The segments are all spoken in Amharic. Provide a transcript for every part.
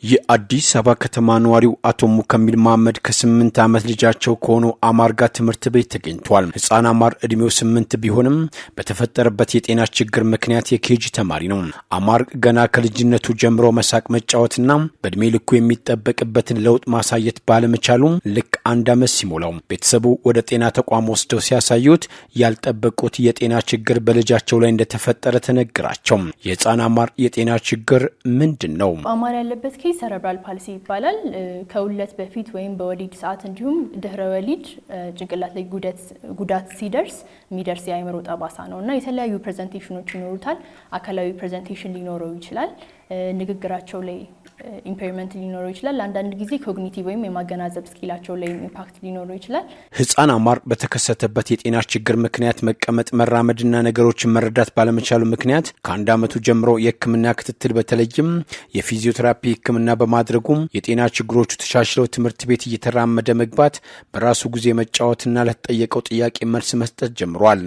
የአዲስ አበባ ከተማ ነዋሪው አቶ ሙከሚል መሐመድ ከ8 ዓመት ልጃቸው ከሆኑ አማር ጋር ትምህርት ቤት ተገኝቷል። ህፃን አማር እድሜው 8 ቢሆንም በተፈጠረበት የጤና ችግር ምክንያት የኬጂ ተማሪ ነው። አማር ገና ከልጅነቱ ጀምሮ መሳቅ መጫወትና በእድሜ ልኩ የሚጠበቅበትን ለውጥ ማሳየት ባለመቻሉ ልክ 1 ዓመት ሲሞላው ቤተሰቡ ወደ ጤና ተቋም ወስደው ሲያሳዩት ያልጠበቁት የጤና ችግር በልጃቸው ላይ እንደተፈጠረ ተነግራቸው። የህፃን አማር የጤና ችግር ምንድነው? አማር ያለበት ሰረብራል ፓልሲ ይባላል። ከውለት በፊት ወይም በወሊድ ሰዓት እንዲሁም ድህረ ወሊድ ጭንቅላት ላይ ጉዳት ሲደርስ የሚደርስ የአይምሮ ጠባሳ ነውና የተለያዩ ፕሬዘንቴሽኖች ይኖሩታል። አካላዊ ፕሬዘንቴሽን ሊኖረው ይችላል። ንግግራቸው ላይ ኢምፔርመንት ሊኖረው ይችላል። አንዳንድ ጊዜ ኮግኒቲቭ ወይም የማገናዘብ ስኪላቸው ላይ ኢምፓክት ሊኖረው ይችላል። ህፃን አማር በተከሰተበት የጤና ችግር ምክንያት መቀመጥ፣ መራመድና ነገሮችን መረዳት ባለመቻሉ ምክንያት ከ1 ዓመቱ ጀምሮ የህክምና ክትትል በተለይም የፊዚዮቴራፒ ህክምና በማድረጉ የጤና ችግሮቹ ተሻሽለው ትምህርት ቤት እየተራመደ መግባት፣ በራሱ ጊዜ መጫወትና ለተጠየቀው ጥያቄ መልስ መስጠት ጀምሯል።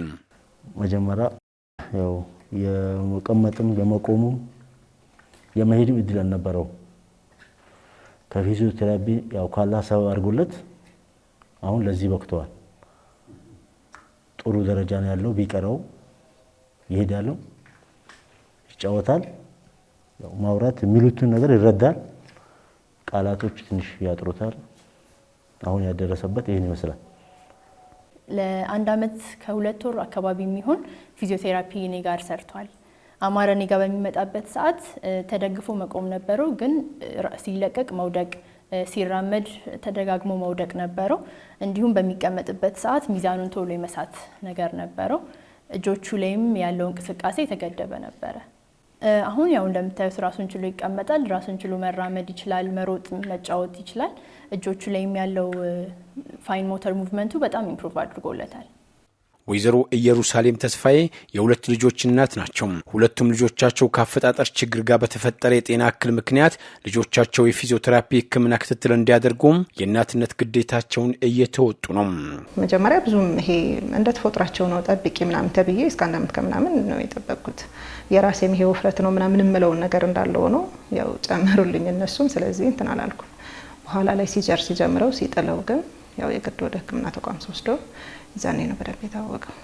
መጀመሪያ ያው የመቀመጥም የመቆሙም የመሄድም እድል አልነበረው። ከፊዚዮቴራፒ ያው ካላህ ሰበብ አድርጎለት አሁን ለዚህ በቅቷል። ጥሩ ደረጃ ነው ያለው። ቢቀረው ይሄዳል፣ ይጫወታል፣ ያው ማውራት የሚሉትን ነገር ይረዳል። ቃላቶች ትንሽ ያጥሩታል። አሁን ያደረሰበት ይሄን ይመስላል። ለ1 ዓመት ከ2 ወር አካባቢ የሚሆን ፊዚዮቴራፒ እኔ ጋር ሰርቷል። አማር እኔ ጋር በሚመጣበት ሰዓት ተደግፎ መቆም ነበረው፣ ግን ሲለቀቅ መውደቅ፣ ሲራመድ ተደጋግሞ መውደቅ ነበረው። እንዲሁም በሚቀመጥበት ሰዓት ሚዛኑን ቶሎ የመሳት ነገር ነበረው። እጆቹ ላይም ያለው እንቅስቃሴ የተገደበ ነበረ። አሁን ያው እንደምታዩት ራሱን ችሎ ይቀመጣል፣ ራሱን ችሎ መራመድ ይችላል፣ መሮጥ፣ መጫወት ይችላል። እጆቹ ላይም ያለው ፋይን ሞተር ሙቭመንቱ በጣም ኢምፕሩቭ አድርጎለታል። ወይዘሮ ኢየሩሳሌም ተስፋዬ የሁለት ልጆች እናት ናቸው። ሁለቱም ልጆቻቸው ከአፈጣጠር ችግር ጋር በተፈጠረ የጤና እክል ምክንያት ልጆቻቸው የፊዚዮቴራፒ ህክምና ክትትል እንዲያደርጉ የእናትነት ግዴታቸውን እየተወጡ ነው። መጀመሪያ ብዙም ይሄ እንደ ተፈጥሯቸው ነው ጠብቂ ምናምን ተብዬ እስከ 1 ዓመት ከምናምን ነው የጠበቅኩት። የራሴም ይሄ ውፍረት ነው ምናምን የምለውን ነገር እንዳለው ነው ያው ጨመሩልኝ እነሱም። ስለዚህ እንትን አላልኩ። በኋላ ላይ ሲጀምረው ሲጥለው ግን ያው የግድ ወደ ህክምና ተቋም ወስዶ ዛኔ ነው በደንብ የታወቀው።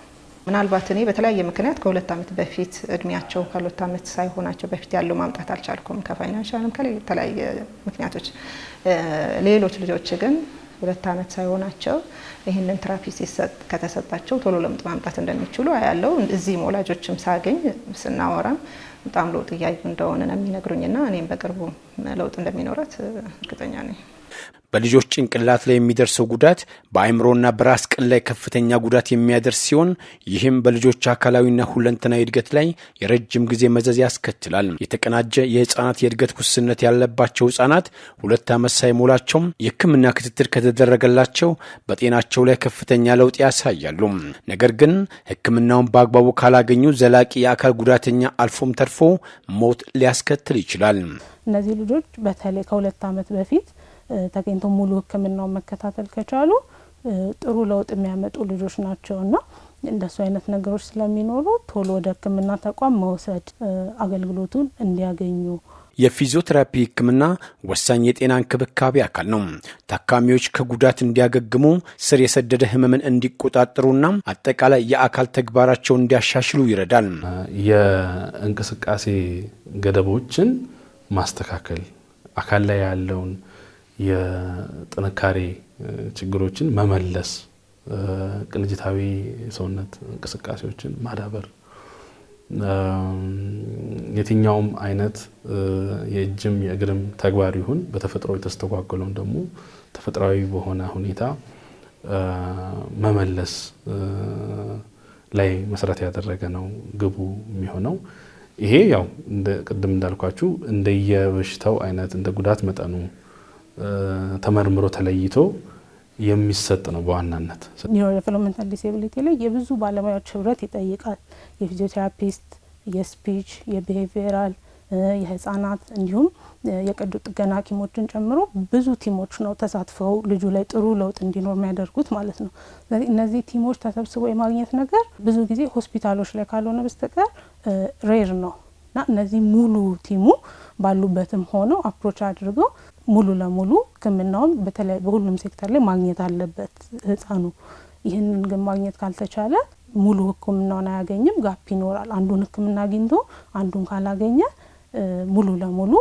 ምናልባት እኔ በተለያየ ምክንያት ከ2 ዓመት በፊት እድሜያቸው ከ2 ዓመት ሳይሆናቸው በፊት ያለው ማምጣት አልቻልኩም፣ ከፋይናንሻልም ከተለያየ ምክንያቶች። ሌሎች ልጆች ግን 2 ዓመት ሳይሆናቸው ይህንን ቴራፒ ከተሰጣቸው ቶሎ ለውጥ ማምጣት እንደሚችሉ ያለው እዚህ ወላጆችም ሳገኝ ስናወራም በጣም ለውጥ እያዩ እንደሆነ ነው የሚነግሩኝና እኔም በቅርቡ ለውጥ እንደሚኖራት እርግጠኛ ነኝ። በልጆች ጭንቅላት ላይ የሚደርሰው ጉዳት በአእምሮና በራስ ቅል ላይ ከፍተኛ ጉዳት የሚያደርስ ሲሆን ይህም በልጆች አካላዊና ሁለንተናዊ እድገት ላይ የረጅም ጊዜ መዘዝ ያስከትላል። የተቀናጀ የህፃናት የእድገት ውስንነት ያለባቸው ህፃናት 2 ዓመት ሳይሞላቸው የህክምና ክትትል ከተደረገላቸው በጤናቸው ላይ ከፍተኛ ለውጥ ያሳያሉ። ነገር ግን ህክምናውን በአግባቡ ካላገኙ ዘላቂ የአካል ጉዳተኛ አልፎም ተርፎ ሞት ሊያስከትል ይችላል። እነዚህ ልጆች በተለይ ከ2 ዓመት በፊት ተገኝተው ሙሉ ህክምናውን መከታተል ከቻሉ ጥሩ ለውጥ የሚያመጡ ልጆች ናቸውና እንደሱ አይነት ነገሮች ስለሚኖሩ ቶሎ ወደ ህክምና ተቋም መውሰድ አገልግሎቱን እንዲያገኙ። የፊዚዮቴራፒ ህክምና ወሳኝ የጤና እንክብካቤ አካል ነው። ታካሚዎች ከጉዳት እንዲያገግሙ፣ ስር የሰደደ ህመምን እንዲቆጣጠሩና አጠቃላይ የአካል ተግባራቸውን እንዲያሻሽሉ ይረዳል። የእንቅስቃሴ ገደቦችን ማስተካከል፣ አካል ላይ ያለውን የጥንካሬ ችግሮችን መመለስ፣ ቅንጅታዊ ሰውነት እንቅስቃሴዎችን ማዳበር፣ የትኛውም አይነት የእጅም የእግርም ተግባር ይሁን በተፈጥሮ የተስተጓጎለውን ደግሞ ተፈጥሯዊ በሆነ ሁኔታ መመለስ ላይ መሰረት ያደረገ ነው ግቡ የሚሆነው። ይሄ ያው ቅድም እንዳልኳችሁ እንደየበሽታው አይነት እንደ ጉዳት መጠኑ ተመርምሮ ተለይቶ የሚሰጥ ነው። በዋናነት ኒውሮ ዴቨሎፕመንታል ዲሴቢሊቲ ላይ የብዙ ባለሙያዎች ህብረት ይጠይቃል። የፊዚዮቴራፒስት፣ የስፒች፣ የቢሄቪየራል፣ የህፃናት እንዲሁም የቀዶ ጥገና ሐኪሞችን ጨምሮ ብዙ ቲሞች ነው ተሳትፈው ልጁ ላይ ጥሩ ለውጥ እንዲኖር የሚያደርጉት ማለት ነው። እነዚህ ቲሞች ተሰብስበው የማግኘት ነገር ብዙ ጊዜ ሆስፒታሎች ላይ ካልሆነ በስተቀር ሬር ነው። እና እነዚህ ሙሉ ቲሙ ባሉበትም ሆነው አፕሮች አድርገው ሙሉ ለሙሉ ሕክምናውን በተለይ በሁሉም ሴክተር ላይ ማግኘት አለበት ህፃኑ። ይህንን ግን ማግኘት ካልተቻለ ሙሉ ሕክምናውን አያገኝም፣ ጋፕ ይኖራል። አንዱን ሕክምና አግኝቶ አንዱን ካላገኘ ሙሉ ለሙሉ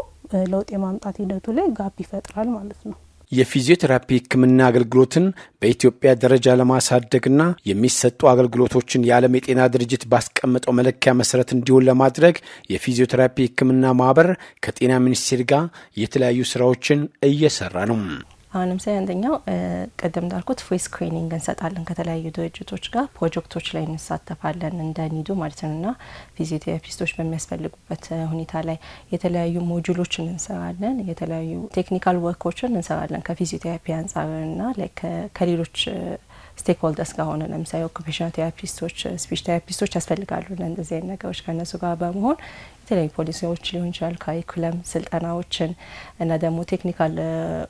ለውጥ የማምጣት ሂደቱ ላይ ጋፕ ይፈጥራል ማለት ነው። የፊዚዮቴራፒ ህክምና አገልግሎትን በኢትዮጵያ ደረጃ ለማሳደግና የሚሰጡ አገልግሎቶችን የዓለም የጤና ድርጅት ባስቀመጠው መለኪያ መሰረት እንዲሆን ለማድረግ የፊዚዮቴራፒ ህክምና ማህበር ከጤና ሚኒስቴር ጋር የተለያዩ ስራዎችን እየሰራ ነው። አሁን ለምሳሌ አንደኛው ቀደም እንዳልኩት ፍሪ ስክሪኒንግ እንሰጣለን። ከተለያዩ ድርጅቶች ጋር ፕሮጀክቶች ላይ እንሳተፋለን እንደ ኒዱ ማለት ነውና ፊዚዮቴራፒስቶች በሚያስፈልጉበት ሁኔታ ላይ የተለያዩ ሞጁሎችን እንሰራለን። የተለያዩ ቴክኒካል ወርኮችን እንሰራለን ከፊዚዮቴራፒ አንጻርና ከሌሎች ስቴክሆልደርስ ጋር ሆነ ለምሳሌ ኦኩፔሽናል ቴራፒስቶች፣ ስፒች ቴራፒስቶች ያስፈልጋሉ። እንደዚህ አይነት ነገሮች ከነሱ ጋር በመሆን የተለያዩ ፖሊሲዎች ሊሆን ይችላል፣ ካሪኩለም ስልጠናዎችን እና ደግሞ ቴክኒካል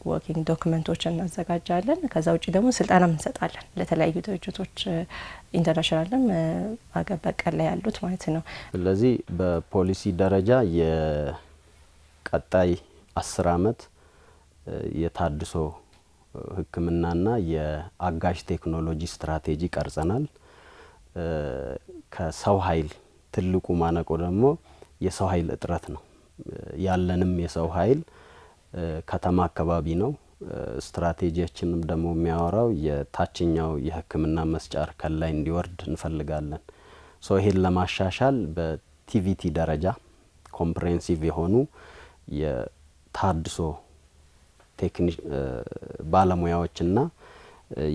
ወርኪንግ ዶክመንቶችን እናዘጋጃለን። ከዛ ውጭ ደግሞ ስልጠና እንሰጣለን ለተለያዩ ድርጅቶች ኢንተርናሽናልም አገር በቀል ላይ ያሉት ማለት ነው። ስለዚህ በፖሊሲ ደረጃ የቀጣይ 10 አመት የታድሶ ህክምናና የአጋዥ ቴክኖሎጂ ስትራቴጂ ቀርጸናል። ከሰው ኃይል ትልቁ ማነቆ ደግሞ የሰው ኃይል እጥረት ነው። ያለንም የሰው ኃይል ከተማ አካባቢ ነው። ስትራቴጂያችንም ደግሞ የሚያወራው የታችኛው የህክምና መስጫ እርከን ላይ እንዲወርድ እንፈልጋለን። ይሄን ለማሻሻል በቲቪቲ ደረጃ ኮምፕሬሄንሲቭ የሆኑ የታድሶ ቴክኒክ ባለሙያዎችና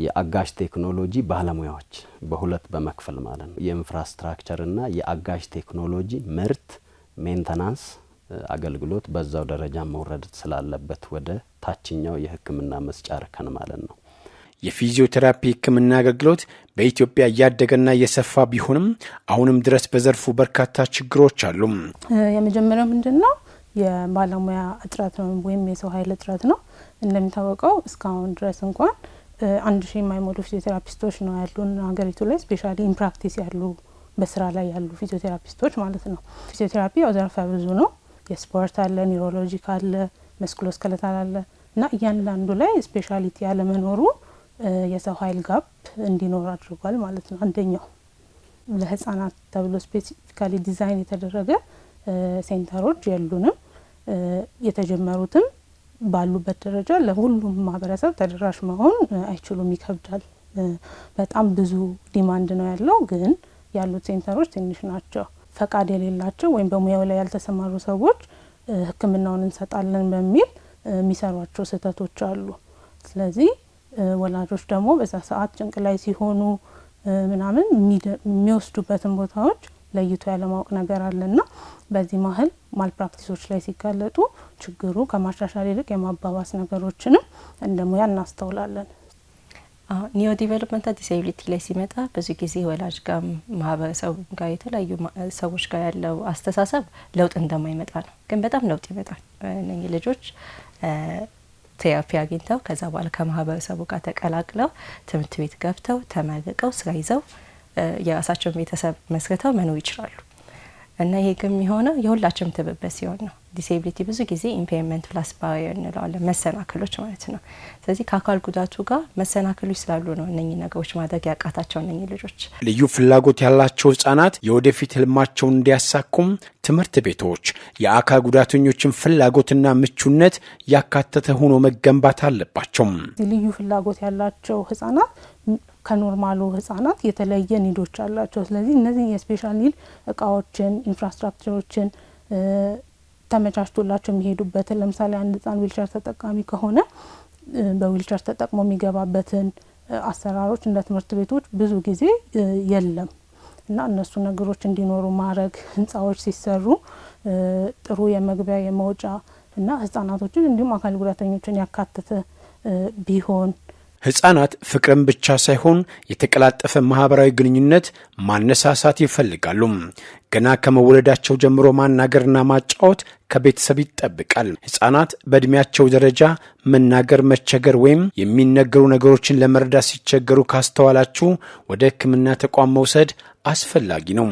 የአጋዥ ቴክኖሎጂ ባለሙያዎች በሁለት በመክፈል ማለት ነው። የኢንፍራስትራክቸርና የአጋዥ ቴክኖሎጂ ምርት ሜንተናንስ አገልግሎት በዛው ደረጃ መውረድ ስላለበት ወደ ታችኛው የህክምና መስጫ እርከን ማለት ነው። የፊዚዮቴራፒ ህክምና አገልግሎት በኢትዮጵያ እያደገና እየሰፋ ቢሆንም አሁንም ድረስ በዘርፉ በርካታ ችግሮች አሉ። የመጀመሪያው ምንድነው? የባለሙያ እጥረት ነው ወይም የሰው ኃይል እጥረት ነው። እንደሚታወቀው እስካሁን ድረስ እንኳን 1000 የማይሞሉ ፊዚዮቴራፒስቶች ነው ያሉን ሀገሪቱ ላይ ስፔሻሊ ኢን ፕራክቲስ ያሉ በስራ ላይ ያሉ ፊዚዮቴራፒስቶች ማለት ነው። ፊዚዮቴራፒ ያው ዘርፈ ብዙ ነው። የስፖርት አለ፣ ኒውሮሎጂክ አለ፣ መስኩሎስኬለታል አለ እና እያንዳንዱ ላይ ስፔሻሊቲ ያለ መኖሩ የሰው ኃይል ጋፕ እንዲኖር አድርጓል ማለት ነው። አንደኛው ለህፃናት ተብሎ ስፔሲፊካሊ ዲዛይን የተደረገ ሴንተሮች የሉንም። የተጀመሩትም ባሉበት ደረጃ ለሁሉም ማህበረሰብ ተደራሽ መሆን አይችሉም፣ ይከብዳል። በጣም ብዙ ዲማንድ ነው ያለው፣ ግን ያሉት ሴንተሮች ትንሽ ናቸው። ፈቃድ የሌላቸው ወይም በሙያው ላይ ያልተሰማሩ ሰዎች ህክምናውን እንሰጣለን በሚል የሚሰሯቸው ስህተቶች አሉ። ስለዚህ ወላጆች ደግሞ በዛ ሰዓት ጭንቅ ላይ ሲሆኑ ምናምን የሚወስዱበትን ቦታዎች ለይቶ ያለማወቅ ነገር አለና በዚህ መሀል ማልፕራክቲሶች ላይ ሲጋለጡ ችግሩ ከማሻሻል ይልቅ የማባባስ ነገሮችንም እንደሙያ እናስተውላለን። ኒዮ ዲቨሎፕመንታል ዲስኤቢሊቲ ላይ ሲመጣ ብዙ ጊዜ ወላጅ ጋር ማህበረሰቡ ጋር የተለያዩ ሰዎች ጋር ያለው አስተሳሰብ ለውጥ እንደማይመጣ ነው። ግን በጣም ለውጥ ይመጣል። እነኚህ ልጆች ቴራፒ አግኝተው ከዛ በኋላ ከማህበረሰቡ ጋር ተቀላቅለው ትምህርት ቤት ገብተው ተመርቀው ስራ ይዘው የራሳቸውን ቤተሰብ መስርተው መኖር ይችላሉ። እና ይሄ ግን የሚሆነው የሁላችንም ትብብር ሲሆን ነው። ዲስኤቢሊቲ ብዙ ጊዜ ኢምፔርመንት ፕላስ ባሪየር እንለዋለን፣ መሰናክሎች ማለት ነው። ስለዚህ ከአካል ጉዳቱ ጋር መሰናክሎች ስላሉ ነው እነኚህ ነገሮች ማድረግ ያቃታቸው እነኚህ ልጆች። ልዩ ፍላጎት ያላቸው ህጻናት የወደፊት ህልማቸውን እንዲያሳኩም ትምህርት ቤቶች የአካል ጉዳተኞችን ፍላጎትና ምቹነት ያካተተ ሆኖ መገንባት አለባቸው። ልዩ ፍላጎት ያላቸው ህጻናት ከኖርማሉ ህጻናት የተለየ ኒዶች አላቸው። ስለዚህ እነዚህ የስፔሻል ኒድ እቃዎችን፣ ኢንፍራስትራክቸሮችን ተመቻችቶላቸው የሚሄዱበትን ለምሳሌ አንድ ህጻን ዊልቸር ተጠቃሚ ከሆነ በዊልቸር ተጠቅሞ የሚገባበትን አሰራሮች እንደ ትምህርት ቤቶች ብዙ ጊዜ የለም እና እነሱ ነገሮች እንዲኖሩ ማድረግ፣ ህንጻዎች ሲሰሩ ጥሩ የመግቢያ የመውጫ እና ህጻናቶችን እንዲሁም አካል ጉዳተኞችን ያካተተ ቢሆን ህጻናት ፍቅርን ብቻ ሳይሆን የተቀላጠፈ ማህበራዊ ግንኙነት ማነሳሳት ይፈልጋሉ። ገና ከመወለዳቸው ጀምሮ ማናገርና ማጫወት ከቤተሰብ ይጠብቃል። ህጻናት በእድሜያቸው ደረጃ መናገር መቸገር ወይም የሚነገሩ ነገሮችን ለመረዳት ሲቸገሩ ካስተዋላችሁ ወደ ህክምና ተቋም መውሰድ አስፈላጊ ነው።